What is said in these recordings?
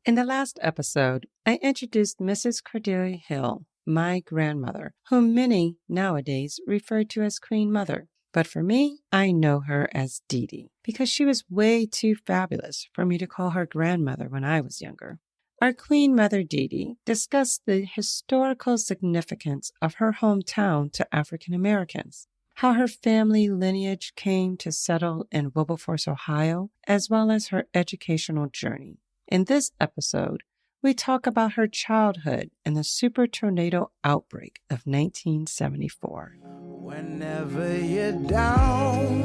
In the last episode, I introduced Mrs. Cordelia Hill, my grandmother, whom many nowadays refer to as Queen Mother. But for me, I know her as Dee Dee because she was way too fabulous for me to call her grandmother when I was younger. Our Queen Mother Dee Dee discussed the historical significance of her hometown to African Americans, how her family lineage came to settle in Wilberforce, Ohio, as well as her educational journey. In this episode, we talk about her childhood and the super tornado outbreak of 1974. Whenever you're down,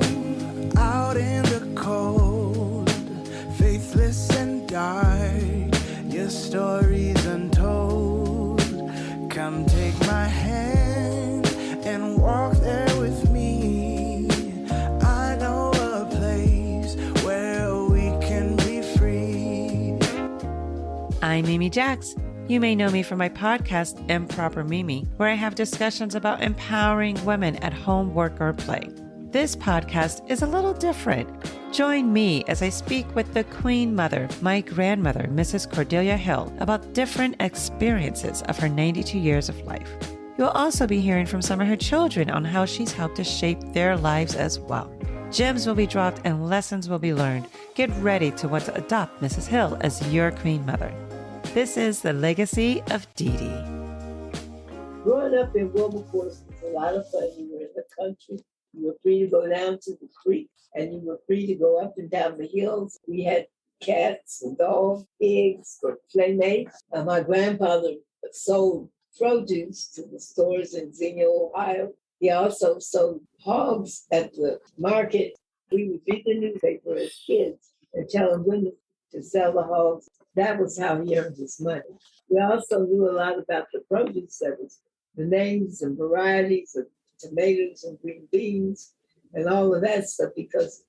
out in the cold, faithless and dark, your story's untold. Come take my hand and walk there with me. I know a place where we can be free. I'm Mimi Jax. You may know me from my podcast, Mproper Mimi, where I have discussions about empowering women at home, work, or play. This podcast is a little different. Join me as I speak with the Queen Mother, my grandmother, Mrs. Cordelia Hill, about different experiences of her 92 years of life. You'll also be hearing from some of her children on how she's helped to shape their lives as well. Gems will be dropped and lessons will be learned. Get ready to want to adopt Mrs. Hill as your Queen Mother. This is the legacy of Dee Dee. Growing up in Wilberforce was a lot of fun. You were in the country. You were free to go down to the creek, and you were free to go up and down the hills. We had cats and dogs, pigs, or playmates. My grandfather sold produce to the stores in Xenia, Ohio. He also sold hogs at the market. We would read the newspaper as kids and tell them when to sell the hogs. That was how he earned his money. We also knew a lot about the produce service, the names and varieties of tomatoes and green beans and all of that stuff, because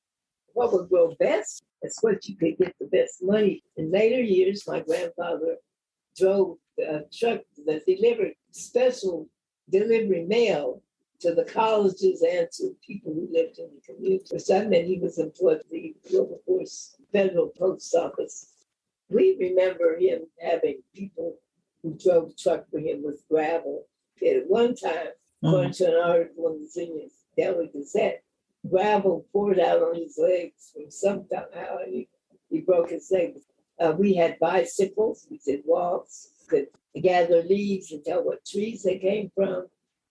what would grow best is what you could get the best money. In later years, my grandfather drove a truck that delivered special delivery mail to the colleges and to people who lived in the community. For some meant he was employed at the Wilberforce Federal Post Office. We remember him having people who drove truck for him with gravel. At one time, according to an article in the Xenia Daily Gazette, gravel poured out on his legs from somehow, and he broke his legs. We had bicycles, we did walks, could gather leaves and tell what trees they came from.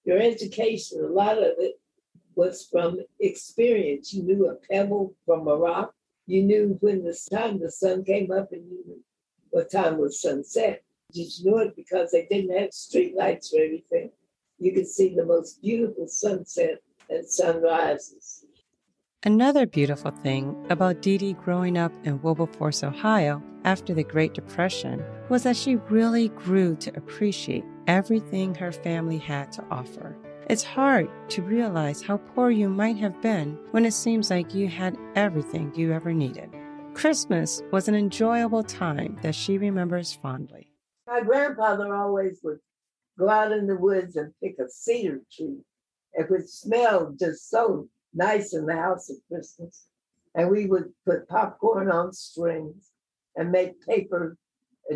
Your education, a lot of it was from experience. You knew a pebble from a rock. You knew when the sun came up, and you knew what time was sunset. Did you know it because they didn't have street lights or everything? You could see the most beautiful sunset and sunrises. Another beautiful thing about Dee Dee growing up in Wilberforce, Ohio, after the Great Depression, was that she really grew to appreciate everything her family had to offer. It's hard to realize how poor you might have been when it seems like you had everything you ever needed. Christmas was an enjoyable time that she remembers fondly. My grandfather always would go out in the woods and pick a cedar tree. It would smell just so nice in the house at Christmas. And we would put popcorn on strings and make paper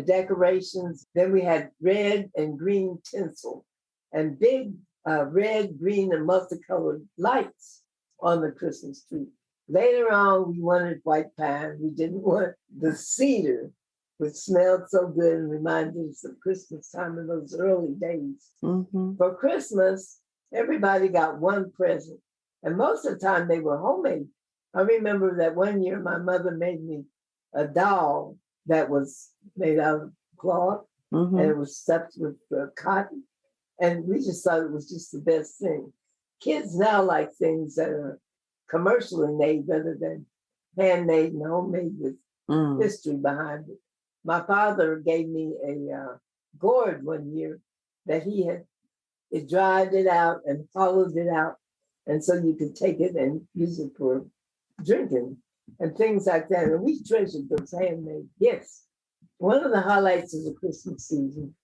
decorations. Then we had red and green tinsel and big red, green, and multicolored lights on the Christmas tree. Later on, we wanted white pine. We didn't want the cedar, which smelled so good and reminded us of Christmas time in those early days. Mm-hmm. For Christmas, everybody got one present, and most of the time they were homemade. I remember that one year my mother made me a doll that was made out of cloth, and it was stuffed with cotton. And we just thought it was just the best thing. Kids now like things that are commercially made rather than handmade and homemade with history behind it. My father gave me a gourd one year that it dried it out and hollowed it out. And so you could take it and use it for drinking and things like that. And we treasured those handmade gifts. One of the highlights of the Christmas season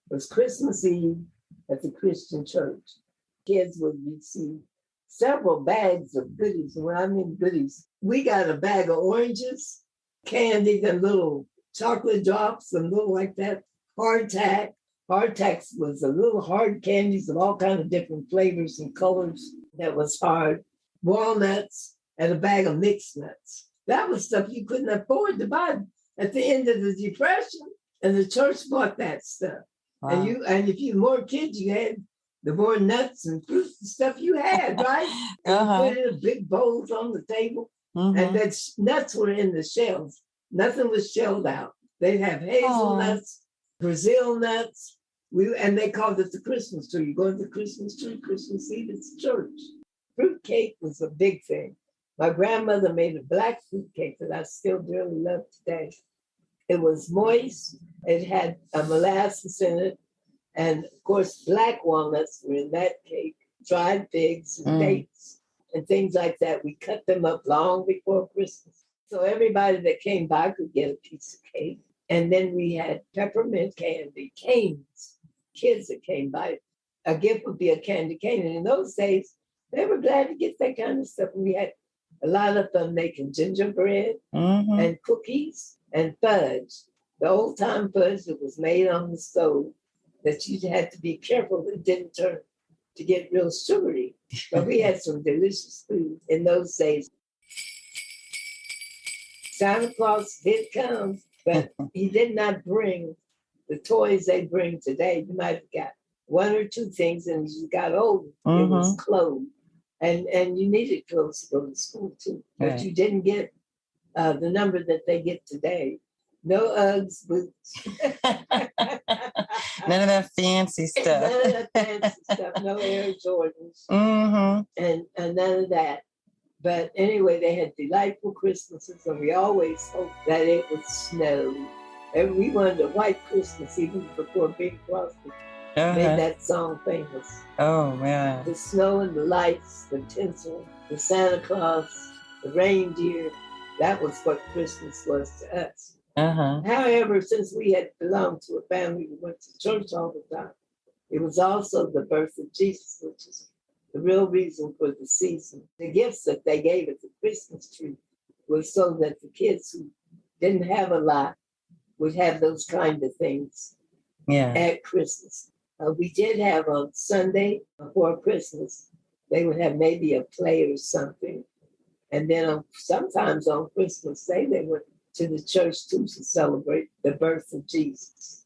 was Christmas Eve at the Christian church. Kids would receive several bags of goodies. And when I mean goodies, we got a bag of oranges, candy, and little chocolate drops and little like that. Hardtack. Hardtack was a little hard candies of all kinds of different flavors and colors that was hard. Walnuts and a bag of mixed nuts. That was stuff you couldn't afford to buy at the end of the Depression. And the church bought that stuff. Wow. And if you had more kids you had, the more nuts and fruits and stuff you had, right? And you put it in big bowls on the table. And that nuts were in the shells. Nothing was shelled out. They'd have hazelnuts, Brazil nuts, and they called it the Christmas tree. You go to the Christmas tree, Christmas Eve, it's church. Fruit cake was a big thing. My grandmother made a black fruit cake that I still dearly love today. It was moist. It had a molasses in it. And of course, black walnuts were in that cake, dried figs and dates and things like that. We cut them up long before Christmas. So everybody that came by could get a piece of cake. And then we had peppermint candy, canes, kids that came by. A gift would be a candy cane. And in those days, they were glad to get that kind of stuff. We had a lot of them making gingerbread and cookies and fudge. The old time fudge that was made on the stove that you had to be careful it didn't turn to get real sugary. But we had some delicious food in those days. Santa Claus did come, but he did not bring the toys they bring today. You might have got one or two things, and as you got older, it was clothes. And you needed clothes to go to school too. But you didn't get the number that they get today. No Uggs, boots. None of that fancy stuff. None of that fancy stuff. No Air Jordans. And none of that. But anyway, they had delightful Christmases, and we always hoped that it would snow. And we wanted a white Christmas even before Bing Crosby made that song famous. Oh, man. The snow and the lights, the tinsel, the Santa Claus, the reindeer, that was what Christmas was to us. However, since we had belonged to a family who went to church all the time, it was also the birth of Jesus, which is the real reason for the season. The gifts that they gave at the Christmas tree was so that the kids who didn't have a lot would have those kind of things at Christmas. We did have on Sunday before Christmas, they would have maybe a play or something. And then sometimes on Christmas Day, they went to the church too to celebrate the birth of Jesus.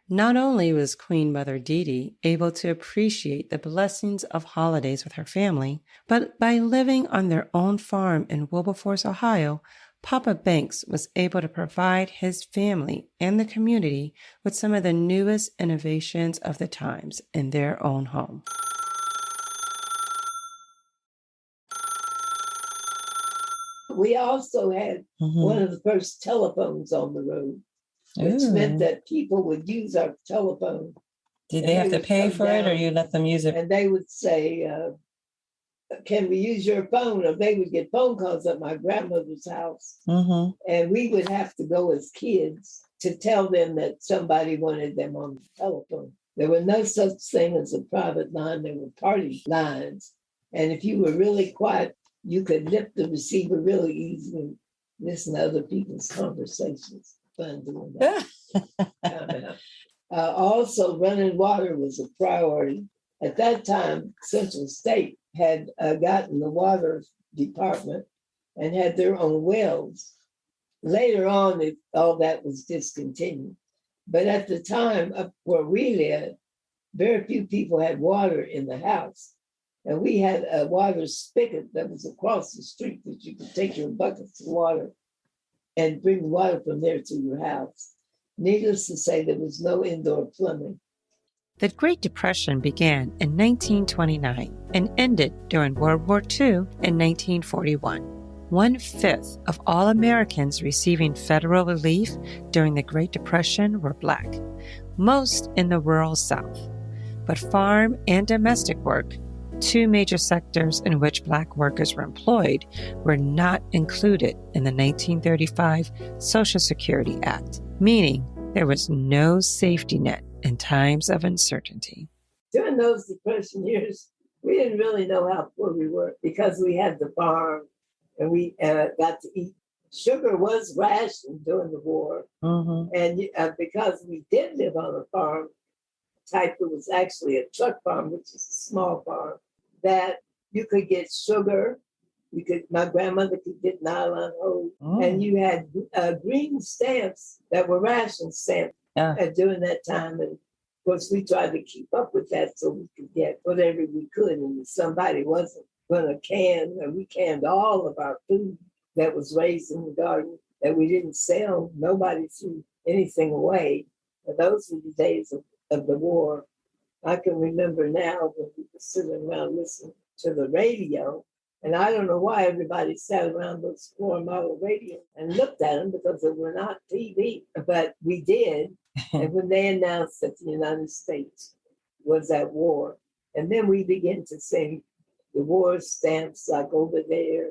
Not only was Queen Mother Dee Dee able to appreciate the blessings of holidays with her family, but by living on their own farm in Wilberforce, Ohio, Papa Banks was able to provide his family and the community with some of the newest innovations of the times in their own home. We also had one of the first telephones on the road, which meant that people would use our telephone. Did they have to pay for it, or you let them use it? And they would say, can we use your phone? Or they would get phone calls at my grandmother's house. And we would have to go as kids to tell them that somebody wanted them on the telephone. There was no such thing as a private line. There were party lines. And if you were really quiet, you could lift the receiver really easily and listen to other people's conversations. Fun doing that. Also, running water was a priority. At that time, Central State had gotten the water department and had their own wells. Later on, all that was discontinued. But at the time, up where we lived, very few people had water in the house. And we had a water spigot that was across the street that you could take your buckets of water and bring water from there to your house. Needless to say, there was no indoor plumbing. The Great Depression began in 1929 and ended during World War II in 1941. 1/5 of all Americans receiving federal relief during the Great Depression were Black, most in the rural South. But farm and domestic work, two major sectors in which Black workers were employed, were not included in the 1935 Social Security Act, meaning there was no safety net in times of uncertainty. During those Depression years, we didn't really know how poor we were because we had the farm and we got to eat sugar was rationed during the war. And because we did live on a farm type, it was actually a truck farm, which is a small farm, that you could get sugar. My grandmother could get nylon hose, and you had green stamps that were ration stamps during that time. And of course, we tried to keep up with that so we could get whatever we could. And if somebody wasn't going to can, and we canned all of our food that was raised in the garden that we didn't sell. Nobody threw anything away. And those were the days of the war. I can remember now when we were sitting around listening to the radio. And I don't know why everybody sat around those floor-model radios and looked at them, because they were not TV. But we did. And when they announced that the United States was at war, and then we began to sing the war stamps, like Over There,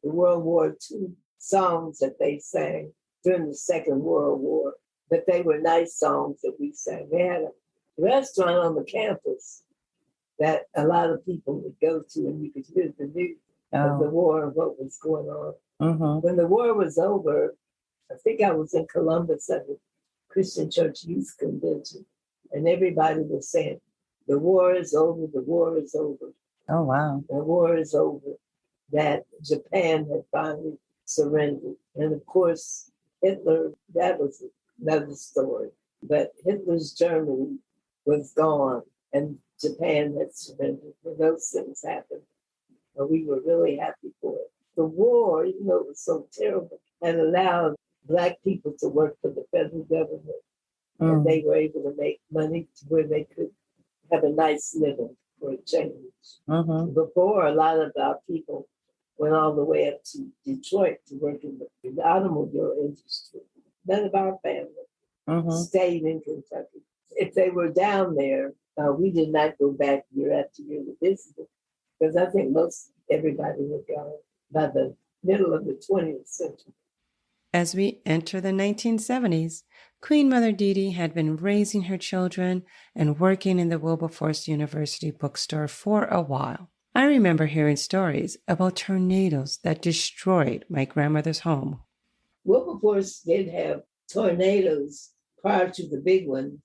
the World War II songs that they sang during the Second World War. But they were nice songs that we sang. They had a restaurant on the campus that a lot of people would go to, and you could hear the news of the war and what was going on. When the war was over, I think I was in Columbus at the Christian Church Youth Convention, and everybody was saying, the war is over, the war is over. Oh, wow. The war is over. That Japan had finally surrendered. And of course, Hitler, that was another story. But Hitler's Germany was gone, and Japan had surrendered. When those things happened, and we were really happy for it. The war, even though it was so terrible, had allowed Black people to work for the federal government. And they were able to make money to where they could have a nice living for a change. Before, a lot of our people went all the way up to Detroit to work in the automobile industry. None of our family stayed in Kentucky. If they were down there, we did not go back year after year to visit them, because I think most everybody was gone by the middle of the 20th century. As we enter the 1970s, Queen Mother Dee Dee had been raising her children and working in the Wilberforce University bookstore for a while. I remember hearing stories about tornadoes that destroyed my grandmother's home. Wilberforce did have tornadoes prior to the big one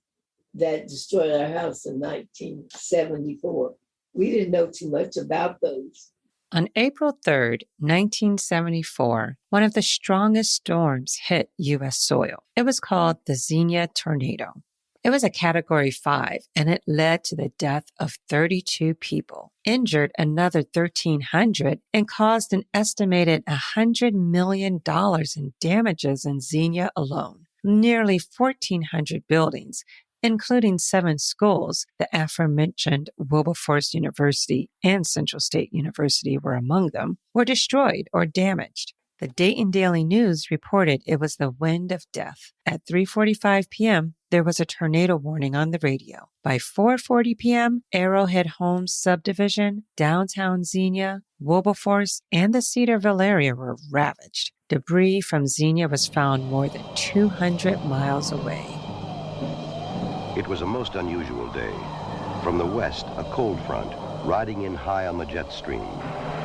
that destroyed our house in 1974. We didn't know too much about those. On April 3rd, 1974, one of the strongest storms hit U.S. soil. It was called the Xenia Tornado. It was a Category 5, and it led to the death of 32 people, injured another 1,300, and caused an estimated $100 million in damages in Xenia alone. Nearly 1,400 buildings, including 7 schools, the aforementioned Wilberforce University and Central State University were among them, were destroyed or damaged. The Dayton Daily News reported it was the wind of death. At 3:45 p.m., there was a tornado warning on the radio. By 4:40 p.m., Arrowhead Homes subdivision, downtown Xenia, Wilberforce, and the Cedarville area were ravaged. Debris from Xenia was found more than 200 miles away. It was a most unusual day. From the west, a cold front, riding in high on the jet stream.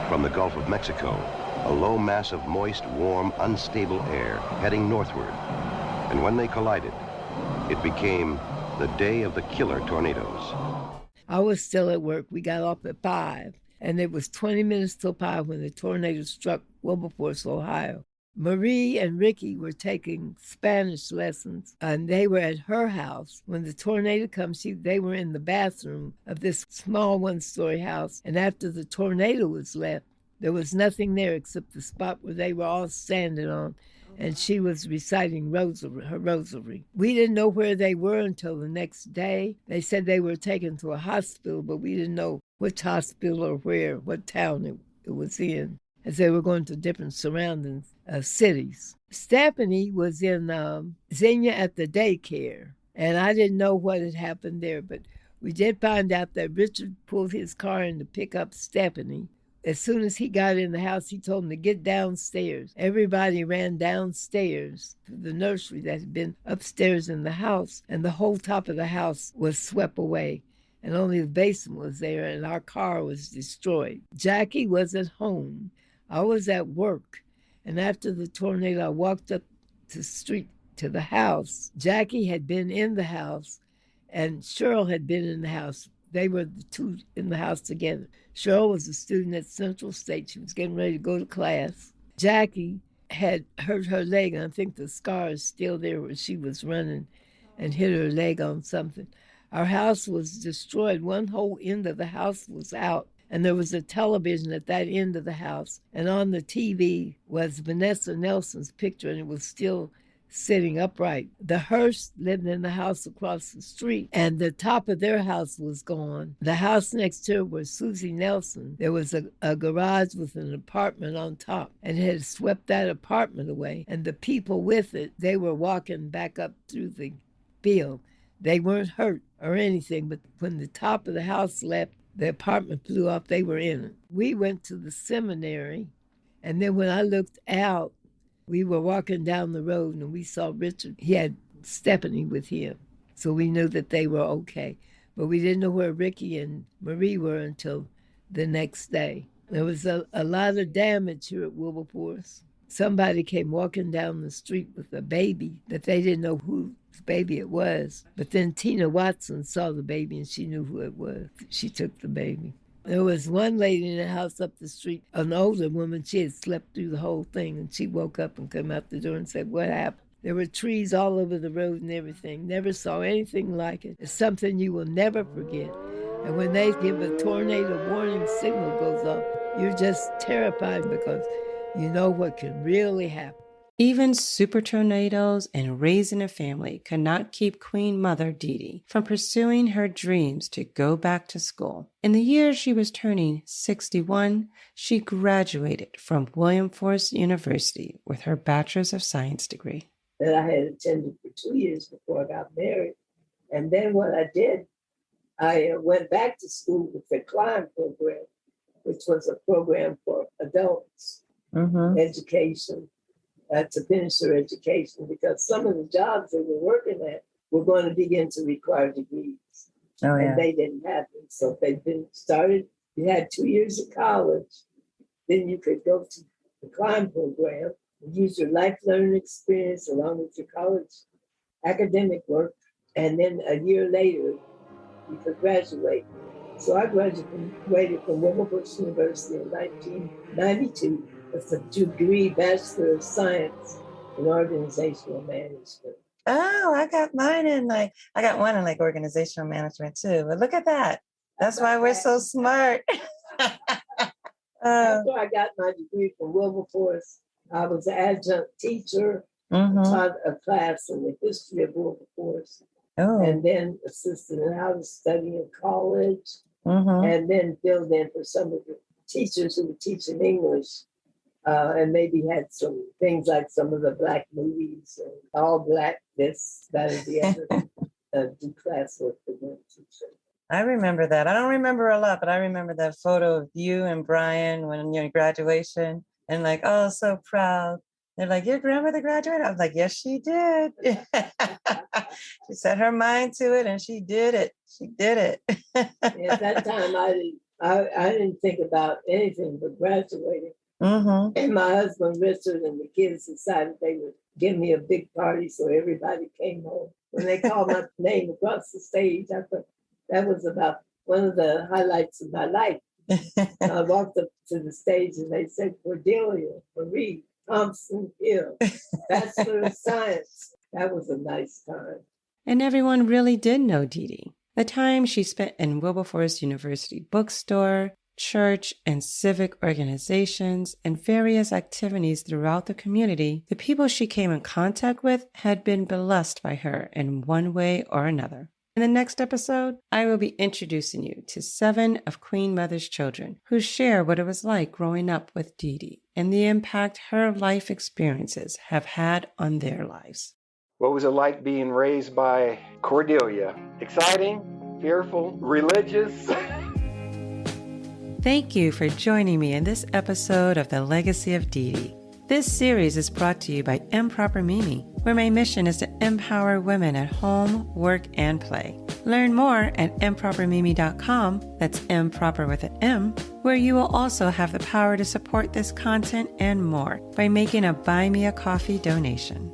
From the Gulf of Mexico, a low mass of moist, warm, unstable air heading northward. And when they collided, it became the day of the killer tornadoes. I was still at work. We got off at 5, and it was 20 minutes till 5 when the tornado struck Wilberforce, Ohio. Marie and Ricky were taking Spanish lessons, and they were at her house. When the tornado comes, they were in the bathroom of this small one-story house, and after the tornado was left, there was nothing there except the spot where they were all standing on, and she was reciting her rosary. We didn't know where they were until the next day. They said they were taken to a hospital, but we didn't know which hospital or where, what town it was in, as they were going to different surrounding cities. Stephanie was in Xenia at the daycare, and I didn't know what had happened there, but we did find out that Richard pulled his car in to pick up Stephanie. As soon as he got in the house, he told him to get downstairs. Everybody ran downstairs to the nursery that had been upstairs in the house, and the whole top of the house was swept away, and only the basement was there, and our car was destroyed. Jackie was at home. I was at work, And after the tornado, I walked up the street to the house. Jackie had been in the house, and Cheryl had been in the house. They were the two in the house together. Cheryl was a student at Central State. She was getting ready to go to class. Jackie had hurt her leg, and I think the scar is still there where she was running and hit her leg on something. Our house was destroyed. One whole end of the house was out, and there was a television at that end of the house. And on the TV was Vanessa Nelson's picture, and it was still sitting upright. The Hearst lived in the house across the street, and the top of their house was gone. The house next to it was Susie Nelson. There was a garage with an apartment on top, and it had swept that apartment away. And the people with it, they were walking back up through the field. They weren't hurt or anything, but when the top of the house left, the apartment blew off. They were in it. We went to the seminary, and then when I looked out, we were walking down the road, and we saw Richard. He had Stephanie with him, so we knew that they were okay. But we didn't know where Ricky and Marie were until the next day. There was a lot of damage here at Wilberforce. Somebody came walking down the street with a baby that they didn't know whose baby it was. But then Tina Watson saw the baby, and she knew who it was. She took the baby. There was one lady in the house up the street, an older woman. She had slept through the whole thing, and she woke up and came out the door and said, "What happened?" There were trees all over the road and everything. Never saw anything like it. It's something you will never forget. And when they give a tornado warning signal goes off, you're just terrified because you know what can really happen. Even super tornadoes and raising a family could not keep Queen Mother Dee Dee from pursuing her dreams to go back to school. In the year she was turning 61, she graduated from Wilberforce University with her Bachelor's of Science degree. That I had attended for 2 years before I got married. And then what I did, I went back to school with the Climb program, which was a program for adults, education. To finish their education, because some of the jobs they were working at were going to begin to require degrees. And they didn't have them. So if they'd been started, you had 2 years of college, then you could go to the Climb program and use your life learning experience along with your college academic work. And then a year later, you could graduate. So I graduated from Wilberforce University in 1992. With a degree, Bachelor of Science in Organizational Management. Oh, I got mine in I got one in organizational management too. But look at that. That's why we're so smart. After I got my degree from Wilberforce, I was an adjunct teacher, taught a class in the history of Wilberforce, and then assisted in how to study in college, and then filled in for some of the teachers who were teaching English. And maybe had some things like some of the black movies, and all black, this, that, and the other, do class work for them. I remember that. I don't remember a lot, but I remember that photo of you and Brian when you're in graduation, and oh, so proud. They're like, "Your grandmother graduated?" I was like, "Yes, she did." She set her mind to it, and she did it. She did it. At that time, I didn't think about anything but graduating. And my husband Richard and the kids decided they would give me a big party, so everybody came home. When they called my name across the stage, I thought that was about one of the highlights of my life. I walked up to the stage and they said, "Cordelia Marie Thompson Hill, Bachelor of Science." That was a nice time. And everyone really did know Dee Dee. The time she spent in Wilberforce University bookstore, church and civic organizations, and various activities throughout the community, the people she came in contact with had been blessed by her in one way or another. In the next episode, I will be introducing you to 7 of Queen Mother's children who share what it was like growing up with Dee Dee and the impact her life experiences have had on their lives. What was it like being raised by Cordelia? Exciting, fearful, religious? Thank you for joining me in this episode of The Legacy of Dee Dee. This series is brought to you by Mproper Mimi, where my mission is to empower women at home, work, and play. Learn more at mpropermimi.com, that's Mproper with an M, where you will also have the power to support this content and more by making a Buy Me a Coffee donation.